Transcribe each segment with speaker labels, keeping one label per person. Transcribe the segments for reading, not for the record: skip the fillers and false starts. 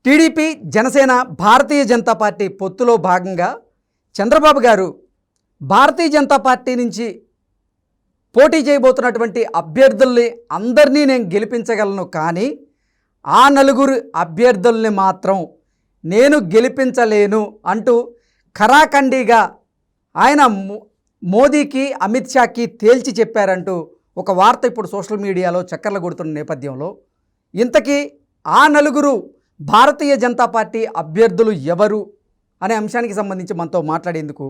Speaker 1: TDP Janasena Bharatiya Janata party పొత్తులో భాగంగా చంద్రబాబు గారు భారతీయ జనతా పార్టీ నుంచి పోటీ చేయబోతున్నటువంటి అభ్యర్థుల్ని అందరినీ నేను గెలిపించగలను, కానీ ఆ నలుగురు అభ్యర్థుల్ని మాత్రం నేను గెలిపించలేను అంటూ ఖరాఖండిగా ఆయన మోదీకి అమిత్ షాకి తేల్చి చెప్పారంటూ ఒక వార్త ఇప్పుడు సోషల్ మీడియాలో చక్కర్లు కొడుతున్న నేపథ్యంలో ఇంతకీ ఆ నలుగురు భారతీయ జనతా పార్టీ అభ్యర్థులు ఎవరు అనే అంశానికి సంబంధించి మనతో మాట్లాడేందుకు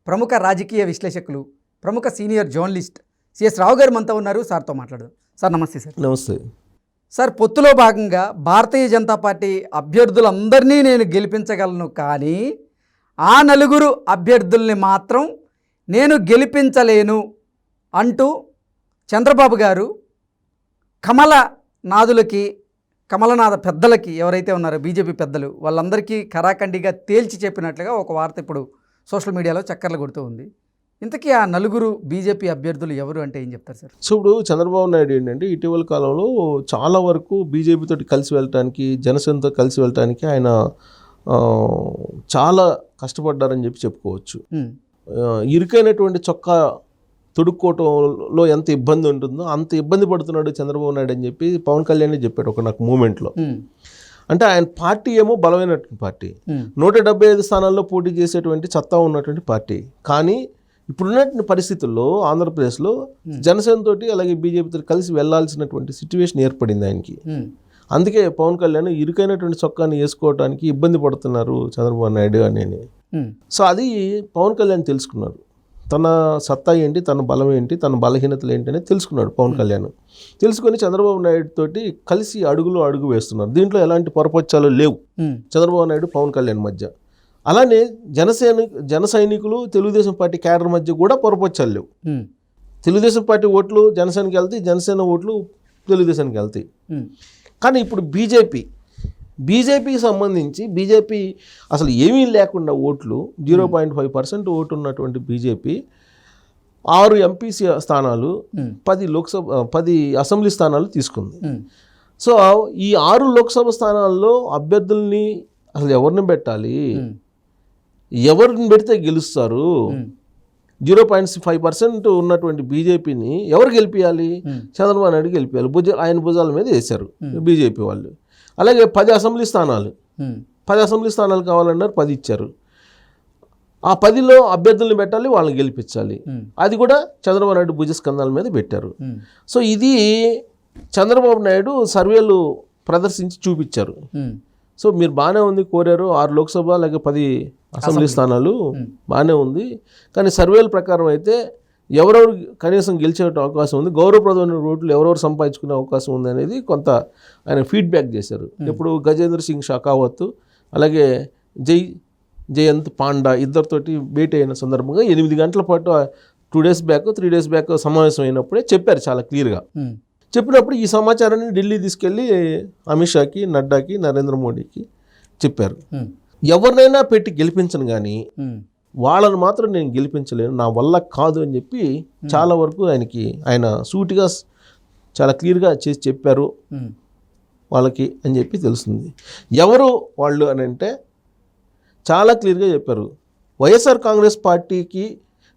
Speaker 1: ప్రముఖ రాజకీయ విశ్లేషకులు, ప్రముఖ సీనియర్ జర్నలిస్ట్ సిఎస్ రావు గారు మనతో ఉన్నారు. సార్తో మాట్లాడదాం. సార్ నమస్తే. సార్
Speaker 2: నమస్తే.
Speaker 1: సార్, పొత్తులో భాగంగా భారతీయ జనతా పార్టీ అభ్యర్థులందరినీ నేను గెలిపించగలను, కానీ ఆ నలుగురు అభ్యర్థుల్ని మాత్రం నేను గెలిపించలేను అంటూ చంద్రబాబు గారు కమలనాథ పెద్దలకి ఎవరైతే ఉన్నారో బీజేపీ పెద్దలు వాళ్ళందరికీ ఖరాఖండిగా తేల్చి చెప్పినట్లుగా ఒక వార్త ఇప్పుడు సోషల్ మీడియాలో చక్కర్లు కొడుతూ ఉంది. ఇంతకీ ఆ నలుగురు బీజేపీ అభ్యర్థులు ఎవరు అంటే ఏం చెప్తారు సార్?
Speaker 2: సో ఇప్పుడు చంద్రబాబు నాయుడు ఏంటంటే ఇటీవల కాలంలో చాలా వరకు బీజేపీతో కలిసి వెళ్ళటానికి, జనసేనతో కలిసి వెళ్ళటానికి ఆయన చాలా కష్టపడ్డారని చెప్పుకోవచ్చు. ఇరుకైనటువంటి చొక్కా తొడుక్కోవటంలో ఎంత ఇబ్బంది ఉంటుందో అంత ఇబ్బంది పడుతున్నాడు చంద్రబాబు నాయుడు అని చెప్పి పవన్ కళ్యాణ్ చెప్పాడు నాకు మూమెంట్లో. అంటే ఆయన పార్టీ ఏమో బలమైనటువంటి పార్టీ, 175 స్థానాల్లో పోటీ చేసేటువంటి సత్తా ఉన్నటువంటి పార్టీ. కానీ ఇప్పుడున్నటువంటి పరిస్థితుల్లో ఆంధ్రప్రదేశ్లో జనసేనతోటి అలాగే బీజేపీతో కలిసి వెళ్లాల్సినటువంటి సిచ్యువేషన్ ఏర్పడింది ఆయనకి. అందుకే పవన్ కళ్యాణ్ ఇరుకైనటువంటి చొక్కాని వేసుకోవడానికి ఇబ్బంది పడుతున్నారు చంద్రబాబు నాయుడు అని. సో అది పవన్ కళ్యాణ్ తెలుసుకున్నారు. తన సత్తా ఏంటి, తన బలం ఏంటి, తన బలహీనతలు ఏంటి అనేది తెలుసుకున్నాడు పవన్ కళ్యాణ్. తెలుసుకొని చంద్రబాబు నాయుడు తోటి కలిసి అడుగు వేస్తున్నారు. దీంట్లో ఎలాంటి పొరపచ్చాలు లేవు చంద్రబాబు నాయుడు పవన్ కళ్యాణ్ మధ్య. అలానే జన సైనికులు తెలుగుదేశం పార్టీ క్యాడర్ మధ్య కూడా పొరపచ్చాలు లేవు. తెలుగుదేశం పార్టీ ఓట్లు జనసేనకి వెళ్తాయి, జనసేన ఓట్లు తెలుగుదేశానికి వెళ్తాయి. కానీ ఇప్పుడు బీజేపీకి సంబంధించి బీజేపీ అసలు ఏమీ లేకుండా ఓట్లు 0.5% ఓటు ఉన్నటువంటి బీజేపీ 6 ఎంపీ స్థానాలు, 10 అసెంబ్లీ స్థానాలు తీసుకుంది. సో ఈ 6 లోక్సభ స్థానాల్లో అభ్యర్థుల్ని అసలు ఎవరిని పెట్టాలి, ఎవరిని పెడితే గెలుస్తారు? 0.5% ఉన్నటువంటి బీజేపీని ఎవరు గెలిపించాలి? చంద్రబాబు నాయుడు గెలిపించాలి. ఆయన భుజాల మీద వేశారు బీజేపీ వాళ్ళు. అలాగే 10 అసెంబ్లీ స్థానాలు కావాలన్నారు, 10 ఇచ్చారు. ఆ 10లో అభ్యర్థుల్ని పెట్టాలి, వాళ్ళని గెలిపించాలి. అది కూడా చంద్రబాబు నాయుడు భుజస్కంధాల మీద పెట్టారు. సో ఇది చంద్రబాబు నాయుడు సర్వేలు ప్రదర్శించి చూపించారు. సో మీరు బాగానే ఉంది కోరారు, 6 లోక్సభ అలాగే 10 అసెంబ్లీ స్థానాలు బాగానే ఉంది. కానీ సర్వేల ప్రకారం అయితే ఎవరెవరు కనీసం గెలిచే అవకాశం ఉంది, గౌరవప్రదమైన ఓట్లు ఎవరెవరు సంపాదించుకునే అవకాశం ఉంది అనేది కొంత ఆయన ఫీడ్బ్యాక్ చేశారు. ఇప్పుడు గజేంద్ర సింగ్ షెకావత్ అలాగే జయంత్ పాండా ఇద్దరితోటి భేటీ అయిన సందర్భంగా 8 గంటల పాటు 3 డేస్ బ్యాక్ సమావేశం అయినప్పుడే చెప్పారు చాలా క్లియర్గా. చెప్పినప్పుడు ఈ సమాచారాన్ని ఢిల్లీ తీసుకెళ్ళి అమిత్ షాకి, నడ్డాకి, నరేంద్ర మోడీకి చెప్పారు. ఎవరినైనా పెట్టి గెలిపించను కానీ వాళ్ళని మాత్రం నేను గెలిపించలేను, నా వల్ల కాదు అని చెప్పి చాలా వరకు ఆయన సూటిగా చాలా క్లియర్గా చేసి చెప్పారు వాళ్ళకి అని చెప్పి తెలుస్తుంది. ఎవరు వాళ్ళు అని అంటే చాలా క్లియర్గా చెప్పారు. వైఎస్ఆర్ కాంగ్రెస్ పార్టీకి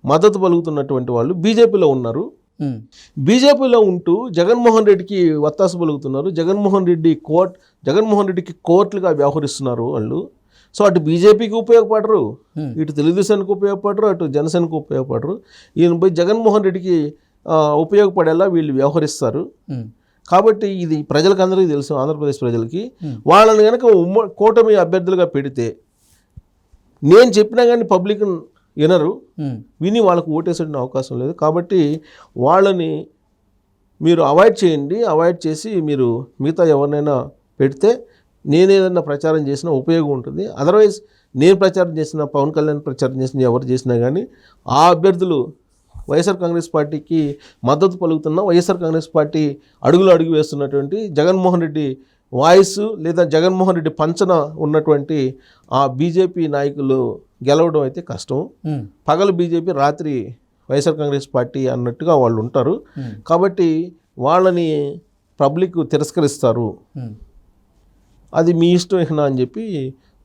Speaker 2: మద్దతు పలుకుతున్నటువంటి వాళ్ళు బీజేపీలో ఉన్నారు. బీజేపీలో ఉంటూ జగన్మోహన్ రెడ్డికి వత్తాసు పలుకుతున్నారు. జగన్మోహన్ రెడ్డికి కోర్టులుగా వ్యవహరిస్తున్నారు వాళ్ళు. సో అటు బీజేపీకి ఉపయోగపడరు, ఇటు తెలుగుదేశానికి ఉపయోగపడరు, అటు జనసేనకు ఉపయోగపడరు. ఈయన పోయి జగన్మోహన్ రెడ్డికి ఉపయోగపడేలా వీళ్ళు వ్యవహరిస్తారు. కాబట్టి ఇది ప్రజలకు అందరికీ తెలుసు, ఆంధ్రప్రదేశ్ ప్రజలకి. వాళ్ళని కనుక కూటమి అభ్యర్థులుగా పెడితే నేను చెప్పినా కానీ పబ్లిక్ వినరు, విని వాళ్ళకు ఓటేసే అవకాశం లేదు. కాబట్టి వాళ్ళని మీరు అవాయిడ్ చేయండి. అవాయిడ్ చేసి మీరు మిగతా ఎవరినైనా పెడితే నేనేదన్నా ప్రచారం చేసినా ఉపయోగం ఉంటుంది. అదర్వైజ్ నేను ప్రచారం చేసిన, పవన్ కళ్యాణ్ ప్రచారం చేసిన, ఎవరు చేసినా కానీ ఆ అభ్యర్థులు వైఎస్ఆర్ కాంగ్రెస్ పార్టీకి మద్దతు పలుకుతున్న, వైఎస్ఆర్ కాంగ్రెస్ పార్టీ అడుగు వేస్తున్నటువంటి జగన్మోహన్ రెడ్డి వాయిస్ లేదా జగన్మోహన్ రెడ్డి పంచన ఉన్నటువంటి ఆ బీజేపీ నాయకులు గెలవడం అయితే కష్టం. పగలు బీజేపీ, రాత్రి వైఎస్ఆర్ కాంగ్రెస్ పార్టీ అన్నట్టుగా వాళ్ళు ఉంటారు. కాబట్టి వాళ్ళని పబ్లిక్ తిరస్కరిస్తారు. అది మీ ఇష్టం ఇహనా అని చెప్పి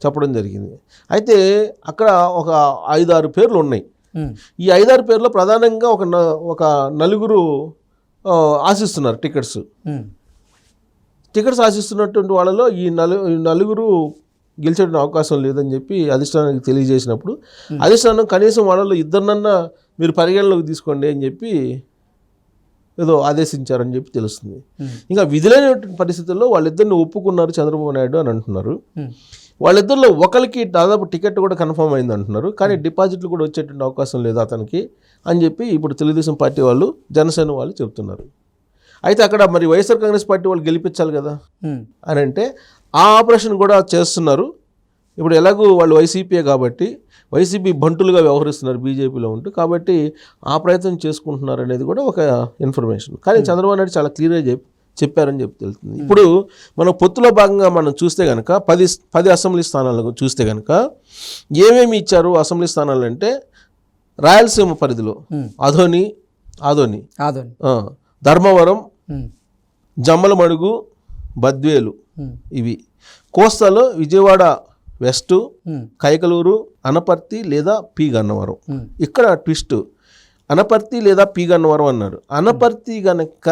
Speaker 2: చెప్పడం జరిగింది. అయితే అక్కడ ఒక 5-6 పేర్లు ఉన్నాయి. ఈ 5-6 పేర్లో ప్రధానంగా ఒక నలుగురు ఆశిస్తున్నారు టికెట్స్ ఆశిస్తున్నటువంటి వాళ్ళలో ఈ నలుగురు గెలిచే అవకాశం లేదని చెప్పి అధిష్టానానికి తెలియజేసినప్పుడు అధిష్టానం కనీసం వాళ్ళలో ఇద్దరినన్నా మీరు పరిగణలోకి తీసుకోండి అని చెప్పి ఏదో ఆదేశించారని చెప్పి తెలుస్తుంది. ఇంకా విధులైనటువంటి పరిస్థితుల్లో వాళ్ళిద్దరిని ఒప్పుకున్నారు చంద్రబాబు నాయుడు అని అంటున్నారు. వాళ్ళిద్దరిలో ఒకరికి దాదాపు టికెట్ కూడా కన్ఫర్మ్ అయింది అంటున్నారు. కానీ డిపాజిట్లు కూడా వచ్చేటువంటి అవకాశం లేదు అతనికి అని చెప్పి ఇప్పుడు తెలుగుదేశం పార్టీ వాళ్ళు, జనసేన వాళ్ళు చెప్తున్నారు. అయితే అక్కడ మరి వైఎస్ఆర్ కాంగ్రెస్ పార్టీ వాళ్ళు గెలిపించాలి కదా అని అంటే ఆ ఆపరేషన్ కూడా చేస్తున్నారు. ఇప్పుడు ఎలాగూ వాళ్ళు వైసీపీయే కాబట్టి వైసీపీ బంటులుగా వ్యవహరిస్తున్నారు బీజేపీలో ఉంటూ, కాబట్టి ఆ ప్రయత్నం చేసుకుంటున్నారు అనేది కూడా ఒక ఇన్ఫర్మేషన్. కానీ చంద్రబాబు నాయుడు చాలా క్లియర్గా చెప్పారని చెప్పి తెలుస్తుంది. ఇప్పుడు మనం పొత్తులో భాగంగా మనం చూస్తే కనుక 10 అసెంబ్లీ స్థానాలకు చూస్తే కనుక ఏమేమి ఇచ్చారు అసెంబ్లీ స్థానాలు అంటే రాయలసీమ పరిధిలో ఆదోని, ధర్మవరం, జమ్మలమడుగు, బద్వేలు, ఇవి. కోస్తాలో విజయవాడ వెస్ట్, కైకలూరు, అనపర్తి లేదా పి గన్నవరం. ఇక్కడ ట్విస్ట్, అనపర్తి లేదా పి గన్నవరం అన్నారు. అనపర్తి గనక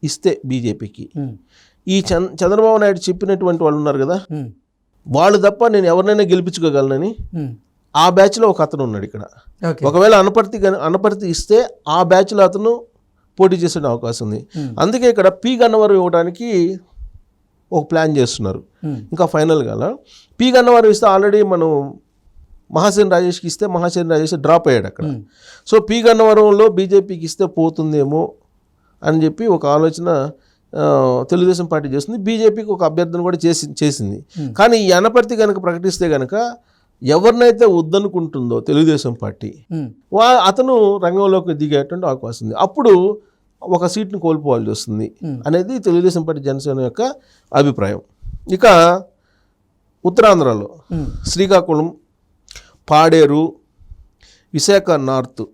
Speaker 2: ఇస్తే బీజేపీకి ఈ చంద్రబాబు నాయుడు చెప్పినటువంటి వాళ్ళు ఉన్నారు కదా, వాళ్ళు తప్ప నేను ఎవరినైనా గెలిపించుకోగలనని ఆ బ్యాచ్లో ఒక అతను ఉన్నాడు ఇక్కడ. ఒకవేళ అనపర్తి ఇస్తే ఆ బ్యాచ్లో అతను పోటీ చేసే అవకాశం ఉంది. అందుకే ఇక్కడ పి గన్నవరం ఇవ్వడానికి ఒక ప్లాన్ చేస్తున్నారు. ఇంకా ఫైనల్ గా పి గన్నవరం ఇస్తే ఆల్రెడీ మనం మహాసేన్ రాజేష్కి ఇస్తే మహాసేన్ రాజేష్ డ్రాప్ అయ్యాడు అక్కడ. సో పి గన్నవరంలో బీజేపీకి ఇస్తే పోతుందేమో అని చెప్పి ఒక ఆలోచన తెలుగుదేశం పార్టీ చేస్తుంది. బీజేపీకి ఒక అభ్యర్థన కూడా చేసింది. కానీ ఈ అనపర్తి కనుక ప్రకటిస్తే కనుక ఎవరినైతే వద్దనుకుంటుందో తెలుగుదేశం పార్టీ అతను రంగంలోకి దిగేటువంటి అవకాశం ఉంది. అప్పుడు ఒక సీట్ని కోల్పోవాల్సి వస్తుంది అనేది తెలుగుదేశం పార్టీ జనసేన యొక్క అభిప్రాయం. ఇక ఉత్తరాంధ్రలో శ్రీకాకుళం, పాడేరు, విశాఖ నార్త్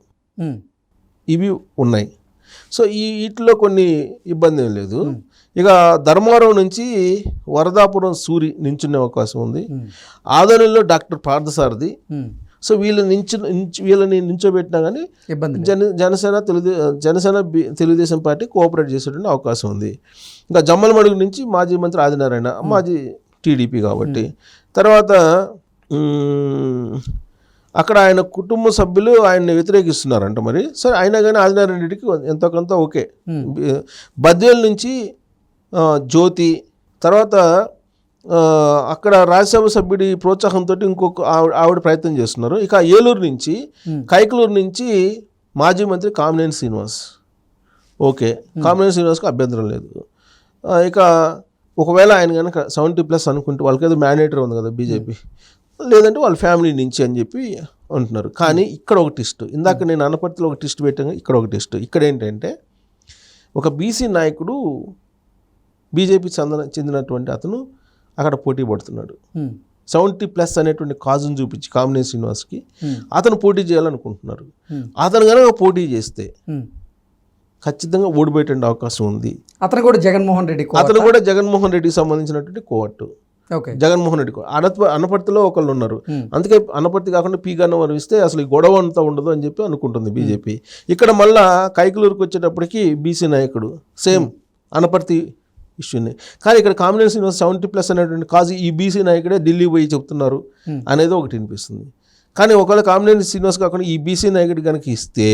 Speaker 2: ఇవి ఉన్నాయి. సో వీటిలో కొన్ని ఇబ్బంది ఏం లేదు. ఇక ధర్మవరం నుంచి వరదాపురం సూరి నించునే అవకాశం ఉంది. ఆదోనిలో డాక్టర్ పార్థసారథి. సో వీళ్ళని నించోబెట్టినా కానీ జనసేన తెలుగుదేశం పార్టీ కోఆపరేట్ చేసేటువంటి అవకాశం ఉంది. ఇంకా జమ్మలమడుగు నుంచి మాజీ మంత్రి ఆదినారాయణ, మాజీ టీడీపీ కాబట్టి. తర్వాత అక్కడ ఆయన కుటుంబ సభ్యులు ఆయన్ని వ్యతిరేకిస్తున్నారంట. మరి సరే అయినా కానీ ఆదినారాయణ రెడ్డికి ఎంతో కొంత ఓకే. బద్వేల్ నుంచి జ్యోతి, తర్వాత అక్కడ రాజ్యసభ సభ్యుడి ప్రోత్సాహంతో ఇంకొక ఆవిడ ప్రయత్నం చేస్తున్నారు. ఇక ఏలూరు నుంచి, కైకలూరు నుంచి మాజీ మంత్రి కామినేని శ్రీనివాస్. ఓకే, కామినేని శ్రీనివాస్కి అభ్యంతరం లేదు. ఇక ఒకవేళ ఆయన కనుక 70+ అనుకుంటే వాళ్ళకి ఏదో మ్యాండేటరీ ఉంది కదా బీజేపీ, లేదంటే వాళ్ళ ఫ్యామిలీ నుంచి అని చెప్పి అంటున్నారు. కానీ ఇక్కడ ఒక ట్విస్ట్, ఇందాక నేను అనపర్తిలో ఒక ట్విస్ట్ పెట్టాను, ఇక్కడ ఒక ట్విస్ట్. ఇక్కడ ఏంటంటే ఒక బీసీ నాయకుడు బీజేపీ చెందినటువంటి అతను అక్కడ పోటీ పడుతున్నాడు. 70+ అనేటువంటి కాజును చూపించి కామినేని శ్రీనివాస్కి అతను పోటీ చేయాలనుకుంటున్నారు. అతను కనుక పోటీ చేస్తే ఖచ్చితంగా ఓడిపోయేట అవకాశం ఉంది.
Speaker 1: అతను కూడా జగన్మోహన్
Speaker 2: రెడ్డికి సంబంధించినటువంటి కోవట్టు. జగన్మోహన్ రెడ్డి అనపర్తిలో ఒకళ్ళు ఉన్నారు. అందుకే అనపర్తి కాకుండా పి గన్నవరం ఇస్తే అసలు ఈ గొడవ అంతా ఉండదు అని చెప్పి అనుకుంటుంది బీజేపీ. ఇక్కడ మళ్ళా కైకలూరుకి వచ్చేటప్పటికి బీసీ నాయకుడు సేమ్ అనపర్తి ఇష్యూని. కానీ ఇక్కడ కామినేని శ్రీనివాస్ 70+ అనేటువంటి కాజు ఈ బీసీ నాయకుడే ఢిల్లీ పోయి చెప్తున్నారు అనేది ఒకటి వినిపిస్తుంది. కానీ ఒకవేళ కామినేని శ్రీనివాస్ కాకుండా ఈ బీసీ నాయకుడి కనుక ఇస్తే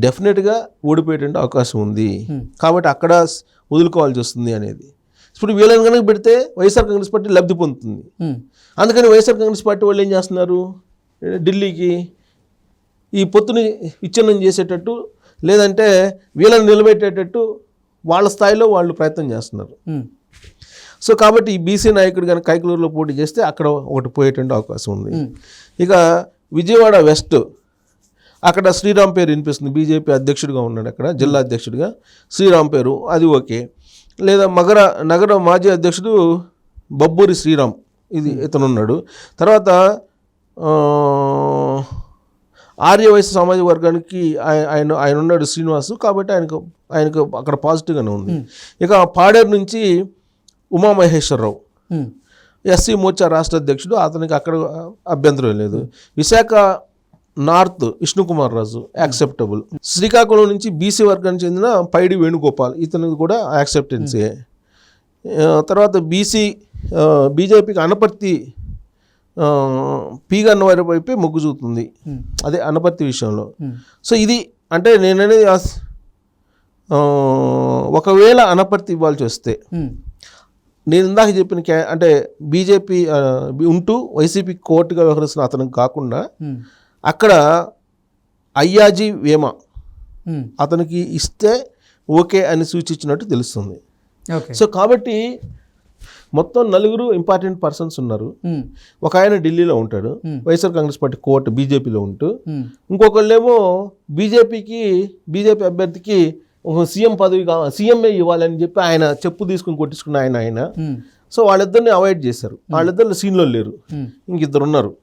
Speaker 2: డెఫినెట్గా ఓడిపోయేటువంటి అవకాశం ఉంది. కాబట్టి అక్కడ వదులుకోవాల్సి వస్తుంది అనేది. ఇప్పుడు వీళ్ళని కనుక పెడితే వైఎస్ఆర్ కాంగ్రెస్ పార్టీ లబ్ధి పొందుతుంది. అందుకని వైఎస్ఆర్ కాంగ్రెస్ పార్టీ వాళ్ళు ఏం చేస్తున్నారు, ఢిల్లీకి ఈ పొత్తుని విచ్ఛిన్నం చేసేటట్టు లేదంటే వీళ్ళని నిలబెట్టేటట్టు వాళ్ళ స్థాయిలో వాళ్ళు ప్రయత్నం చేస్తున్నారు. సో కాబట్టి ఈ బీసీ నాయకుడు కనుక కైకలూరులో పోటీ చేస్తే అక్కడ ఒకటి పోయేటువంటి అవకాశం ఉంది. ఇక విజయవాడ వెస్ట్, అక్కడ శ్రీరామ్ పేరు వినిపిస్తుంది. బీజేపీ అధ్యక్షుడిగా ఉన్నాడు అక్కడ, జిల్లా అధ్యక్షుడిగా శ్రీరామ్ పేరు, అది ఓకే. లేదా నగర మాజీ అధ్యక్షుడు బబ్బూరి శ్రీరామ్, ఇతను ఉన్నాడు. తర్వాత ఆర్యవైశ్య సామాజిక వర్గానికి ఆయన ఉన్నాడు శ్రీనివాసు, కాబట్టి ఆయనకు అక్కడ పాజిటివ్గానే ఉంది. ఇక పాడేరు నుంచి ఉమామహేశ్వరరావు
Speaker 1: ఉమ్,
Speaker 2: ఎస్సీ మోర్చా రాష్ట్ర అధ్యక్షుడు, అతనికి అక్కడ అభ్యంతరం లేదు. Visakha north Vishnukumar Raju acceptable. శ్రీకాకుళం నుంచి బీసీ వర్గానికి చెందిన పైడి వేణుగోపాల్, ఇతనికి కూడా యాక్సెప్టెన్సీ. తర్వాత బీజేపీకి అనపర్తి పీగన్నవారి వైపే మొగ్గు చూపుతుంది, అదే అనపర్తి విషయంలో. సో ఇది అంటే నేననేది ఒకవేళ అనపర్తి ఇవ్వాల్సి వస్తే నేను ఇందాక చెప్పిన అంటే బీజేపీ ఉంటూ వైసీపీ కోర్టుగా వ్యవహరిస్తున్న అతనికి కాకుండా అక్కడ అయ్యాజీ వేమ అతనికి ఇస్తే ఓకే అని సూచించినట్టు తెలుస్తుంది.
Speaker 1: ఓకే.
Speaker 2: సో కాబట్టి మొత్తం 4 ఇంపార్టెంట్ పర్సన్స్ ఉన్నారు. ఒక ఆయన ఢిల్లీలో ఉంటాడు, వైఎస్ఆర్ కాంగ్రెస్ పార్టీ కోర్టు బీజేపీలో ఉంటూ, ఇంకొకళ్ళేమో బీజేపీ అభ్యర్థికి ఒక సీఎం పదవి సీఎంఏ ఇవ్వాలని చెప్పి ఆయన చెప్పు తీసుకుని కొట్టించుకున్న ఆయన. సో వాళ్ళిద్దరిని అవాయిడ్ చేశారు. వాళ్ళిద్దరు సీన్లో లేరు, ఇంకిద్దరు ఉన్నారు.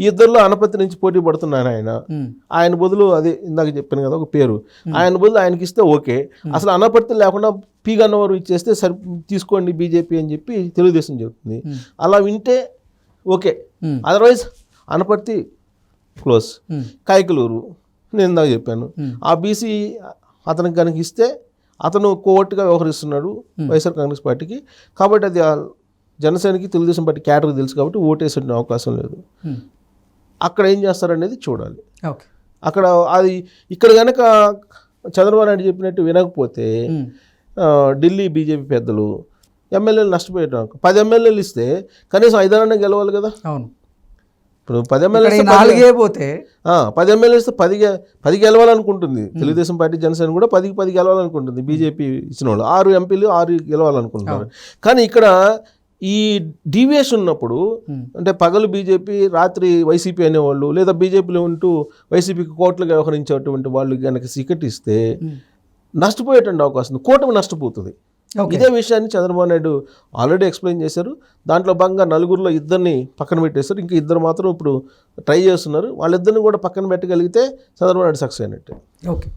Speaker 2: ఈ ఇద్దరిలో అనపర్తి నుంచి పోటీ పడుతున్నాను ఆయన బదులు అదే ఇందాక చెప్పాను కదా ఒక పేరు, ఆయన బదులు ఆయనకి ఇస్తే ఓకే. అసలు అనపర్తి లేకుండా పీగన్నవారు ఇచ్చేస్తే సరి తీసుకోండి బీజేపీ అని చెప్పి తెలుగుదేశం చెబుతుంది. అలా వింటే okay, otherwise Anaparthi close. Kaikaluru నేను ఇందాక చెప్పాను, ఆ బీసీ అతనికి కనుక ఇస్తే అతను కోర్టుగా వ్యవహరిస్తున్నాడు వైఎస్ఆర్ కాంగ్రెస్ పార్టీకి, కాబట్టి అది జనసేనకి తెలుగుదేశం పార్టీ క్యాడర్కి తెలుసు కాబట్టి ఓటేసే అవకాశం లేదు. అక్కడ ఏం చేస్తారనేది చూడాలి.
Speaker 1: ఓకే.
Speaker 2: అక్కడ అది ఇక్కడ కనుక చంద్రబాబు నాయుడు చెప్పినట్టు వినకపోతే ఢిల్లీ బీజేపీ పెద్దలు ఎమ్మెల్యేలు నష్టపోయారు. 10 ఎమ్మెల్యేలు ఇస్తే కనీసం 5 గెలవాలి కదా.
Speaker 1: అవును.
Speaker 2: ఇప్పుడు 10 ఎమ్మెల్యేలు
Speaker 1: 4 పోతే
Speaker 2: 10 ఎమ్మెల్యేలు ఇస్తే 10 గెలవాలనుకుంటుంది తెలుగుదేశం పార్టీ, జనసేన కూడా 10 గెలవాలనుకుంటుంది. బీజేపీ ఇచ్చిన వాళ్ళు 6 ఎంపీలు 6 గెలవాలనుకుంటున్నారు. కానీ ఇక్కడ ఈ డీవియేషన్ ఉన్నప్పుడు అంటే పగలు బీజేపీ రాత్రి వైసీపీ అనేవాళ్ళు, లేదా బీజేపీలో ఉంటూ వైసీపీకి కోట్లుగా వ్యవహరించేటువంటి వాళ్ళు కనుక సీక్రెట్ ఇస్తే నష్టపోయేటువంటి అవకాశం, కూటమి నష్టపోతుంది. ఇదే విషయాన్ని చంద్రబాబు నాయుడు ఆల్రెడీ ఎక్స్ప్లెయిన్ చేశారు. దాంట్లో భాగంగా 4లో 2 పక్కన పెట్టేశారు, ఇంకా 2 మాత్రం ఇప్పుడు ట్రై చేస్తున్నారు. వాళ్ళిద్దరిని కూడా పక్కన పెట్టగలిగితే చంద్రబాబు నాయుడు సక్సెస్ అయినట్టే.
Speaker 1: ఓకే.